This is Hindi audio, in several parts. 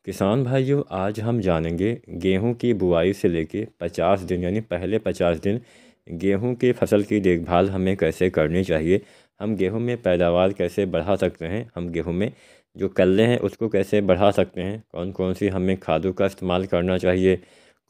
किसान भाइयों, आज हम जानेंगे गेहूं की बुआई से लेके 50 दिन यानी पहले 50 दिन गेहूं की फसल की देखभाल हमें कैसे करनी चाहिए। हम गेहूं में पैदावार कैसे बढ़ा सकते हैं, हम गेहूं में जो कल्ले हैं उसको कैसे बढ़ा सकते हैं, कौन कौन सी हमें खादों का इस्तेमाल करना चाहिए,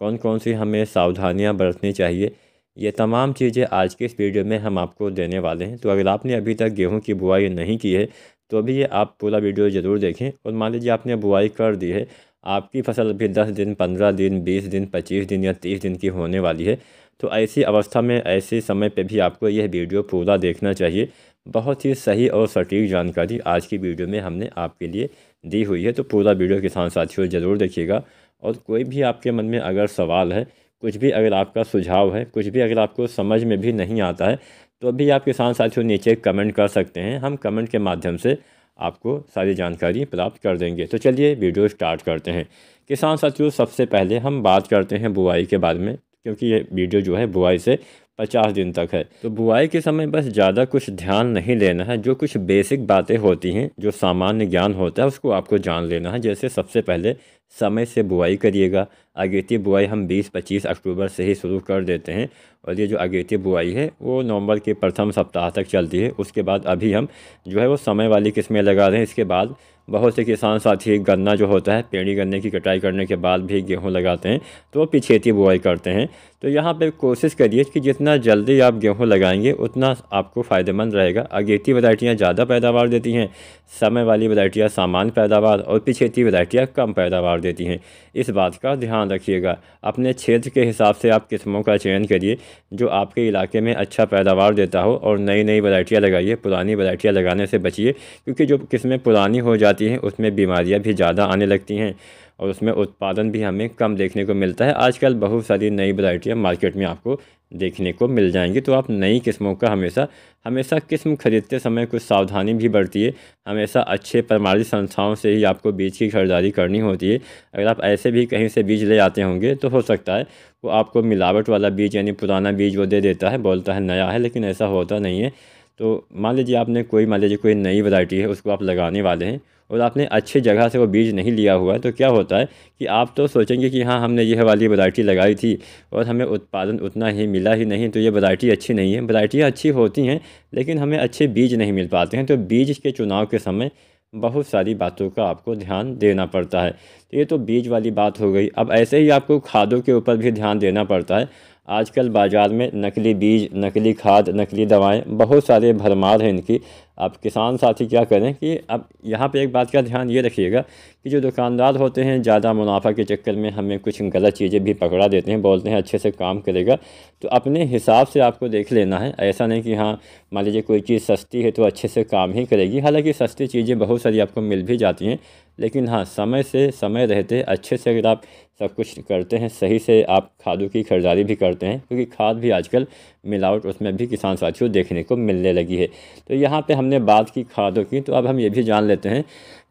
कौन कौन सी हमें सावधानियां बरतनी चाहिए। ये तमाम चीज़ें आज के इस वीडियो में हम आपको देने वाले हैं। तो अगर आपने अभी तक गेहूं की बुआई नहीं की है तो अभी ये आप पूरा वीडियो ज़रूर देखें। और मान लीजिए आपने बुआई कर दी है, आपकी फसल अभी 10 दिन, 15 दिन, 20 दिन, 25 दिन या 30 दिन की होने वाली है, तो ऐसी अवस्था में ऐसे समय पे भी आपको यह वीडियो पूरा देखना चाहिए। बहुत ही सही और सटीक जानकारी आज की वीडियो में हमने आपके लिए दी हुई है, तो पूरा वीडियो किसान साथियों ज़रूर देखिएगा। और कोई भी आपके मन में अगर सवाल है, कुछ भी अगर आपका सुझाव है, कुछ भी अगर आपको समझ में भी नहीं आता है, तो अभी आप किसान साथियों नीचे कमेंट कर सकते हैं। हम कमेंट के माध्यम से आपको सारी जानकारी प्राप्त कर देंगे। तो चलिए वीडियो स्टार्ट करते हैं। किसान साथियों, सबसे पहले हम बात करते हैं बुआई के बारे में, क्योंकि ये वीडियो जो है बुआई से 50 दिन तक है। तो बुआई के समय बस ज़्यादा कुछ ध्यान नहीं लेना है। जो कुछ बेसिक बातें होती हैं, जो सामान्य ज्ञान होता है, उसको आपको जान लेना है। जैसे सबसे पहले समय से बुआई करिएगा। अगेती बुआई हम 20-25 अक्टूबर से ही शुरू कर देते हैं, और ये जो अगेती बुआई है वो नवंबर के प्रथम सप्ताह तक चलती है। उसके बाद अभी हम जो है वो समय वाली किस्में लगा रहे हैं। इसके बाद बहुत से किसान साथी गन्ना जो होता है, पेड़ी गन्ने की कटाई करने के बाद भी गेहूं लगाते हैं, तो वो पिछेती बुआई करते हैं। तो यहाँ पे कोशिश करिए कि जितना जल्दी आप गेहूं लगाएंगे उतना आपको फ़ायदेमंद रहेगा। अगेती वैरायटियाँ ज़्यादा पैदावार देती हैं, समय वाली वैरायटियाँ सामान्य पैदावार, और पिछेती वैरायटियाँ कम पैदावार देती हैं। इस बात का ध्यान रखिएगा। अपने क्षेत्र के हिसाब से आप किस्मों का चयन करिए जो आपके इलाके में अच्छा पैदावार देता हो, और नई नई वैरायटियाँ लगाइए। पुरानी वैरायटियाँ लगाने से बचिए, क्योंकि जो किस्में पुरानी हो जाती हैं उसमें बीमारियाँ भी ज़्यादा आने लगती हैं, और उसमें उत्पादन भी हमें कम देखने को मिलता है। आजकल बहुत सारी नई वैरायटियाँ मार्केट में आपको देखने को मिल जाएंगी। तो आप नई किस्मों का हमेशा हमेशा किस्म खरीदते समय कुछ सावधानी भी बरतिए। हमेशा अच्छे प्रमाणित संस्थाओं से ही आपको बीज की खरीदारी करनी होती है। अगर आप ऐसे भी कहीं से बीज ले आते होंगे तो हो सकता है वो आपको मिलावट वाला बीज यानी पुराना बीज वो दे देता है, बोलता है नया है, लेकिन ऐसा होता नहीं है। तो मान लीजिए कोई नई वैरायटी है, उसको आप लगाने वाले हैं, और आपने अच्छी जगह से वो बीज नहीं लिया हुआ है, तो क्या होता है कि आप तो सोचेंगे कि हाँ, हमने यह वाली वैरायटी लगाई थी और हमें उत्पादन उतना ही मिला ही नहीं, तो ये वैरायटी अच्छी नहीं है। वैरायटियाँ अच्छी होती हैं, लेकिन हमें अच्छे बीज नहीं मिल पाते हैं। तो बीज के चुनाव के समय बहुत सारी बातों का आपको ध्यान देना पड़ता है। तो ये तो बीज वाली बात हो गई। अब ऐसे ही आपको खादों के ऊपर भी ध्यान देना पड़ता है। आजकल बाज़ार में नकली बीज, नकली खाद, नकली दवाएं, बहुत सारे भरमार हैं इनकी। आप किसान साथी क्या करें कि अब यहाँ पे एक बात का ध्यान ये रखिएगा कि जो दुकानदार होते हैं ज़्यादा मुनाफा के चक्कर में हमें कुछ गलत चीज़ें भी पकड़ा देते हैं, बोलते हैं अच्छे से काम करेगा। तो अपने हिसाब से आपको देख लेना है। ऐसा नहीं कि हाँ, मान लीजिए कोई चीज़ सस्ती है तो अच्छे से काम ही करेगी। हालांकि सस्ती चीज़ें बहुत सारी आपको मिल भी जाती हैं, लेकिन हाँ, समय से समय रहते अच्छे से अगर आप सब कुछ करते हैं, सही से आप खादों की खरीदारी भी करते हैं, क्योंकि खाद भी आजकल मिलावट उसमें भी किसान साथियों देखने को मिलने लगी है। तो यहाँ पे हमने बात की खादों की, तो अब हम ये भी जान लेते हैं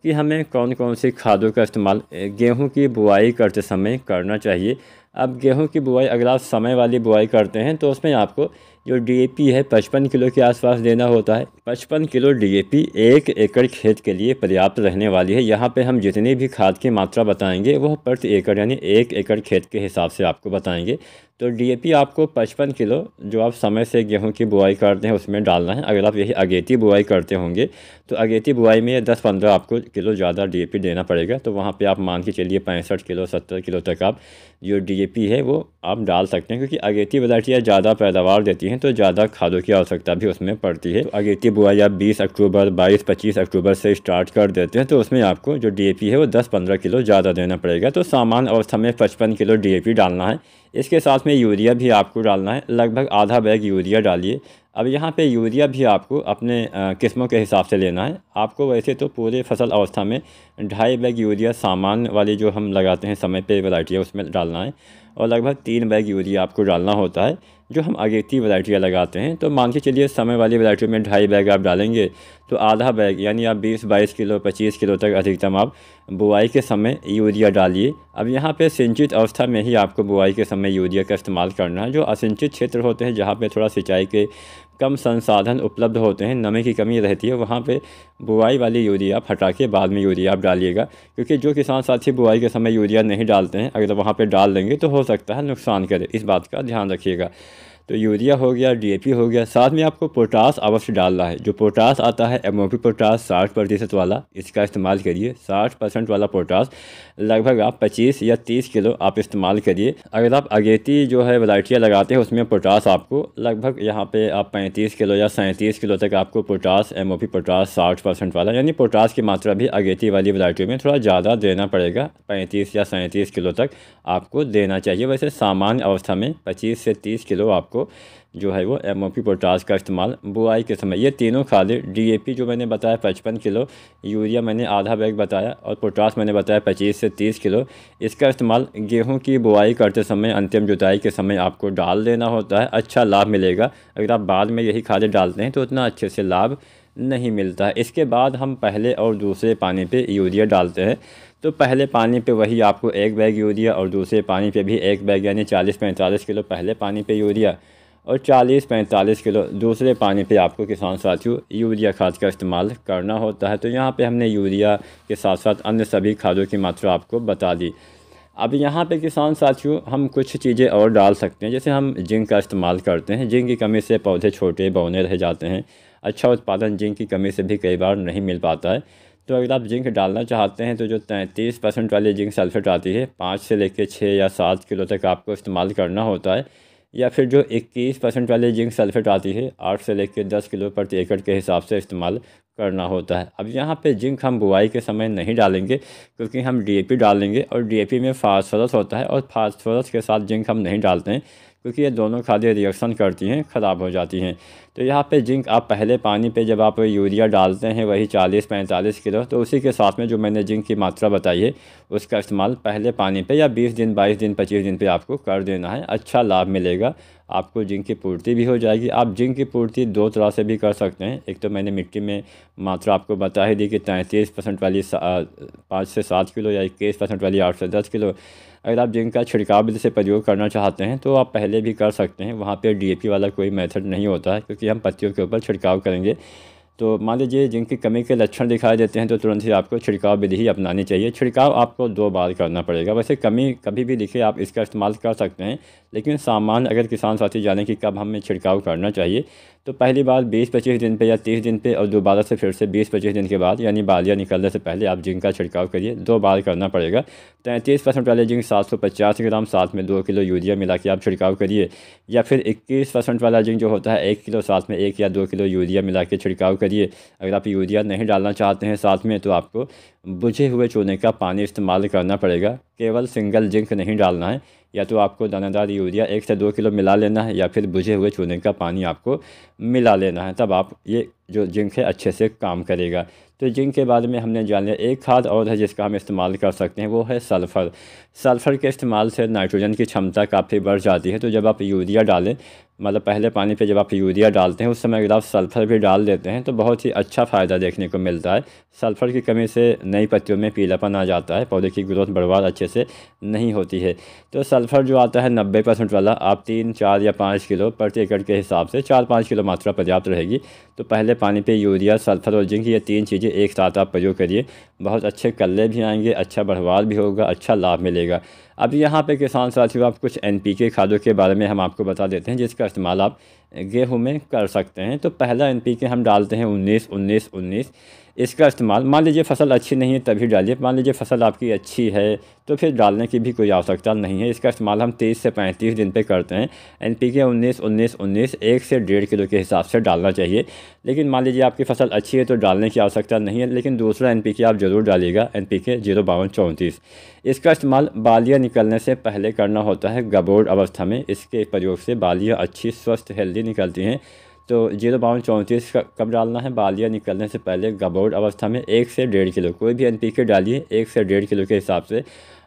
कि हमें कौन कौन सी खादों का इस्तेमाल गेहूं की बुआई करते समय करना चाहिए। अब गेहूं की बुआई अगर आप समय वाली बुआई करते हैं तो उसमें आपको जो डीएपी है 55 किलो के आसपास देना होता है। 55 किलो डीएपी 1 एकड़ खेत के लिए पर्याप्त रहने वाली है। यहाँ पे हम जितनी भी खाद की मात्रा बताएंगे वह प्रति एकड़ यानी 1 एकड़ खेत के हिसाब से आपको बताएंगे। तो डीएपी आपको 55 किलो जो आप समय से गेहूं की बुआई करते हैं उसमें डालना है। अगर आप यही अगेती बुआई करते होंगे तो अगेती बुआई में 10-15 आपको किलो ज़्यादा डीएपी देना पड़ेगा। तो वहाँ पे आप मान के चलिए 65 किलो 70 किलो तक आप जो डीएपी है वो आप डाल सकते हैं, क्योंकि अगेती वैरायटियाँ ज़्यादा पैदावार देती हैं तो ज़्यादा खादों की आवश्यकता भी उसमें पड़ती है। तो अगेती बुआई आप 20 अक्टूबर, 22-25 अक्टूबर से स्टार्ट कर देते हैं, तो उसमें आपको जो डीएपी है वो 10-15 किलो ज़्यादा देना पड़ेगा। तो सामान्य अवस्था में 55 किलो डीएपी डालना है। इसके साथ में यूरिया भी आपको डालना है, लगभग आधा बैग यूरिया डालिए। अब यहाँ पे यूरिया भी आपको अपने किस्मों के हिसाब से लेना है। आपको वैसे तो पूरे फसल अवस्था में 2.5 बैग यूरिया सामान्य वाली जो हम लगाते हैं समय पे वैरायटियाँ उसमें डालना है, और लगभग 3 बैग यूरिया आपको डालना होता है जो हम अगेती वैरायटियाँ लगाते हैं। तो मान के चलिए समय वाली वैरायटी में 2.5 बैग आप डालेंगे तो आधा बैग यानी आप 20-22 किलो 25 किलो तक अधिकतम आप बुआई के समय यूरिया डालिए। अब यहाँ पे सिंचित अवस्था में ही आपको बुआई के समय यूरिया का इस्तेमाल करना है। जो असिंचित क्षेत्र होते हैं, जहाँ पे थोड़ा सिंचाई के कम संसाधन उपलब्ध होते हैं, नमी की कमी रहती है, वहाँ पे बुआई वाली यूरिया आप हटा के बाद में यूरिया आप डालिएगा। क्योंकि जो किसान साथी बुआई के समय यूरिया नहीं डालते हैं, अगर वहाँ पे डाल देंगे तो हो सकता है नुकसान करे, इस बात का ध्यान रखिएगा। तो यूरिया हो गया, डीएपी हो गया, साथ में आपको पोटास अवश्य डालना है। जो पोटास आता है एमओपी पोटास 60% वाला, इसका इस्तेमाल करिए। 60% वाला पोटास लगभग आप 25 या 30 किलो आप इस्तेमाल करिए। अगर आप अगेती जो है वैरायटियाँ लगाते हैं, उसमें पोटास आपको लगभग यहाँ पे आप 35 किलो या 37 किलो तक आपको पोटास एमओपी पोटास 60% वाला, यानी पोटास की मात्रा भी अगेती वाली वैरायटियों में थोड़ा ज़्यादा देना पड़ेगा। 35 या 37 किलो तक आपको देना चाहिए। वैसे सामान्य अवस्था में 25 से 30 किलो आपको जो है वो एमओपी पोटास का इस्तेमाल बुआई के समय, ये तीनों खादें, डीएपी जो मैंने बताया 55 किलो, यूरिया मैंने आधा बैग बताया, और पोटास मैंने बताया 25 से 30 किलो, इसका इस्तेमाल गेहूं की बुआई करते समय अंतिम जुताई के समय आपको डाल देना होता है। अच्छा लाभ मिलेगा। अगर आप बाद में यही खादें डालते हैं तो उतना अच्छे से लाभ नहीं मिलता है। इसके बाद हम पहले और दूसरे पानी पे यूरिया डालते हैं। तो पहले पानी पे वही आपको 1 बैग यूरिया, और दूसरे पानी पे भी 1 बैग, यानी 40-45 किलो पहले पानी पे यूरिया, और 40-45 किलो दूसरे पानी पे आपको किसान साथियों यूरिया खाद का इस्तेमाल करना होता है। तो यहाँ पे हमने यूरिया के साथ साथ अन्य सभी खादों की मात्रा आपको बता दी। अब यहाँ पे किसान साथियों हम कुछ चीज़ें और डाल सकते हैं। जैसे हम जिंक का इस्तेमाल करते हैं। जिंक की कमी से पौधे छोटे बौने रह जाते हैं। अच्छा उत्पादन जिंक की कमी से भी कई बार नहीं मिल पाता है। तो अगर आप जिंक डालना चाहते हैं तो जो 33% वाली जिंक सल्फेट आती है, 5 से लेकर 6 या 7 किलो तक आपको इस्तेमाल करना होता है। या फिर जो 21% वाली जिंक सल्फेट आती है, 8 से लेकर 10 किलो प्रति एकड़ के हिसाब से इस्तेमाल करना होता है। अब यहाँ पे जिंक हम बुआई के समय नहीं डालेंगे, क्योंकि हम डीएपी डालेंगे, और डीएपी में फास्फोरस होता है, और फास्फोरस के साथ जिंक हम नहीं डालते हैं, क्योंकि ये दोनों खादें रिएक्शन करती हैं, ख़राब हो जाती हैं। तो यहाँ पे जिंक आप पहले पानी पे जब आप यूरिया डालते हैं, वही 40-45 किलो, तो उसी के साथ में जो मैंने जिंक की मात्रा बताई है, उसका इस्तेमाल पहले पानी पे या 20 दिन 22 दिन 25 दिन पे आपको कर देना है। अच्छा लाभ मिलेगा, आपको जिंक की पूर्ति भी हो जाएगी। आप जिंक की पूर्ति 2 तरह से भी कर सकते हैं। एक तो मैंने मिट्टी में मात्रा आपको बता ही दी कि 33% वाली 5 से 7 किलो, या 21% वाली 8 से 10 किलो। अगर आप जिंक का छिड़काव विधि से प्रयोग करना चाहते हैं तो आप पहले भी कर सकते हैं। वहाँ पे डीएपी वाला कोई मेथड नहीं होता है, क्योंकि हम पत्तियों के ऊपर छिड़काव करेंगे। तो मान लीजिए जिंक की कमी के लक्षण दिखाई देते हैं, तो तुरंत ही आपको छिड़काव विधि ही अपनानी चाहिए। छिड़काव आपको 2 बार करना पड़ेगा। वैसे कमी कभी भी दिखे आप इसका इस्तेमाल कर सकते हैं, लेकिन सामान्य अगर किसान साथी जाने कि कब हमें छिड़काव करना चाहिए, तो पहली बार 20-25 दिन पे या 30 दिन पे, और दोबारा से फिर से 20-25 दिन के बाद, यानी बालियाँ निकलने से पहले आप जिंक का छिड़काव करिए। 2 बार करना पड़ेगा। 33% वाले जिंक 750 ग्राम, साथ में 2 किलो यूरिया मिला के आप छिड़काव करिए। या फिर 21% वाला जिंक जो होता है 1 किलो, साथ में 1 या 2 किलो यूरिया मिला के छिड़काव करिए। अगर आप यूरिया नहीं डालना चाहते हैं साथ में, तो आपको बुझे हुए चूने का पानी इस्तेमाल करना पड़ेगा। केवल सिंगल जिंक नहीं डालना है। या तो आपको दानादार यूरिया 1 से 2 किलो मिला लेना है, या फिर बुझे हुए चूने का पानी आपको मिला लेना है, तब आप ये जो जिंक है अच्छे से काम करेगा। तो जिंक के बारे में हमने जान लिया। एक खाद और है जिसका हम इस्तेमाल कर सकते हैं, वो है सल्फ़र। सल्फ़र के इस्तेमाल से नाइट्रोजन की क्षमता काफ़ी बढ़ जाती है। तो जब आप यूरिया डालें, मतलब पहले पानी पे जब आप यूरिया डालते हैं, उस समय अगर आप सल्फ़र भी डाल देते हैं तो बहुत ही अच्छा फ़ायदा देखने को मिलता है। सल्फ़र की कमी से नई पत्तियों में पीलापन आ जाता है, पौधे की ग्रोथ बढ़वार अच्छे से नहीं होती है। तो सल्फ़र जो आता है 90% वाला, आप 3, 4 या 5 किलो प्रति एकड़ के हिसाब से 4-5 किलो मात्रा पर्याप्त रहेगी। तो पहले पानी पे यूरिया, सल्फ़र और जिंक, ये 3 चीज़ें एक साथ आप प्रयोग करिए। बहुत अच्छे कल्ले भी आएंगे, अच्छा बढ़वार भी होगा, अच्छा लाभ मिलेगा। अब यहाँ पे किसान साथियों आप कुछ एनपीके खादों के बारे में हम आपको बता देते हैं, जिसका इस्तेमाल आप गेहूं में कर सकते हैं। तो पहला एनपीके हम डालते हैं 19-19-19। इसका इस्तेमाल, मान लीजिए फसल अच्छी नहीं है तभी डालिए। मान लीजिए फसल आपकी अच्छी है तो फिर डालने की भी कोई आवश्यकता नहीं है। इसका इस्तेमाल हम 30 से 35 दिन पे करते हैं। एनपीके 19-19-19 1 से 1.5 किलो के हिसाब से डालना चाहिए। लेकिन मान लीजिए आपकी फसल अच्छी है तो डालने की आवश्यकता नहीं है, लेकिन दूसरा एनपीके आप ज़रूर डालिएगा, एनपीके 052-34। इसका इस्तेमाल बालियाँ निकलने से पहले करना होता है, गबोड़ अवस्था में। इसके प्रयोग से बालियाँ अच्छी स्वस्थ हेल्दी निकलती हैं। तो 052-34 कब डालना है? बालियाँ निकलने से पहले, गबोड़ अवस्था में। 1 से 1.5 किलो, कोई भी एनपीके डालिए 1 से 1.5 किलो के हिसाब से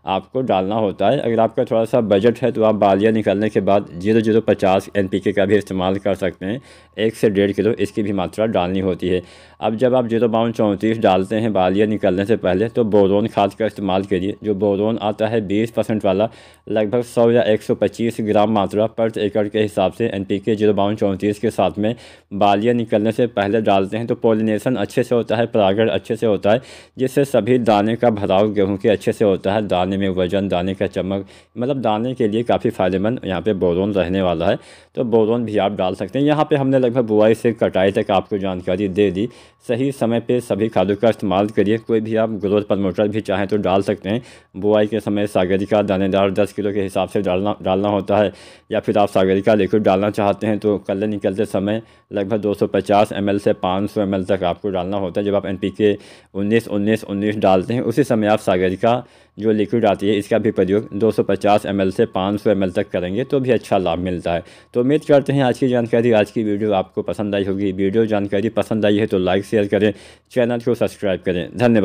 आपको डालना होता है। अगर आपका थोड़ा सा बजट है तो आप बालियाँ निकलने के बाद 0-050 एनपीके का भी इस्तेमाल कर सकते हैं। 1 से 1.5 किलो इसकी भी मात्रा डालनी होती है। अब जब आप 0.34 डालते हैं बालियाँ निकलने से पहले तो बोरोन खाद का इस्तेमाल करिए। जो बोरोन आता है 20% वाला, लगभग 100 या 125 ग्राम मात्रा प्रति एकड़ के हिसाब से NPK 0.34 के साथ में बालियाँ निकलने से पहले डालते हैं तो पॉलिनेशन अच्छे से होता है, परागण अच्छे से होता है, जिससे सभी दाने का भराव गेहूँ के अच्छे से होता है। दाने में वजन, दाने का चमक, मतलब दाने के लिए काफ़ी फ़ायदेमंद यहाँ पे बोरोन रहने वाला है। तो बोरोन भी आप डाल सकते हैं। यहाँ पे हमने लगभग बुआई से कटाई तक आपको जानकारी दे दी। सही समय पे सभी खादों का इस्तेमाल करिए। कोई भी आप ग्रोथ प्रमोटर भी चाहें तो डाल सकते हैं। बुआई के समय सागरिका दानेदार 10 किलो के हिसाब से डालना होता है, या फिर आप सागरिका लिक्विड डालना चाहते हैं तो कल्ले निकलते समय लगभग 250 ml से 500 ml तक आपको डालना होता है। जब आप NPK 19-19-19 डालते हैं उसी समय आप सागरिका जो लिक्विड आती है इसका भी प्रयोग 250 ml से 500 ml तक करेंगे तो भी अच्छा लाभ मिलता है। तो उम्मीद करते हैं आज की जानकारी, आज की वीडियो आपको पसंद आई होगी। वीडियो जानकारी पसंद आई है तो लाइक शेयर करें, चैनल को सब्सक्राइब करें। धन्यवाद।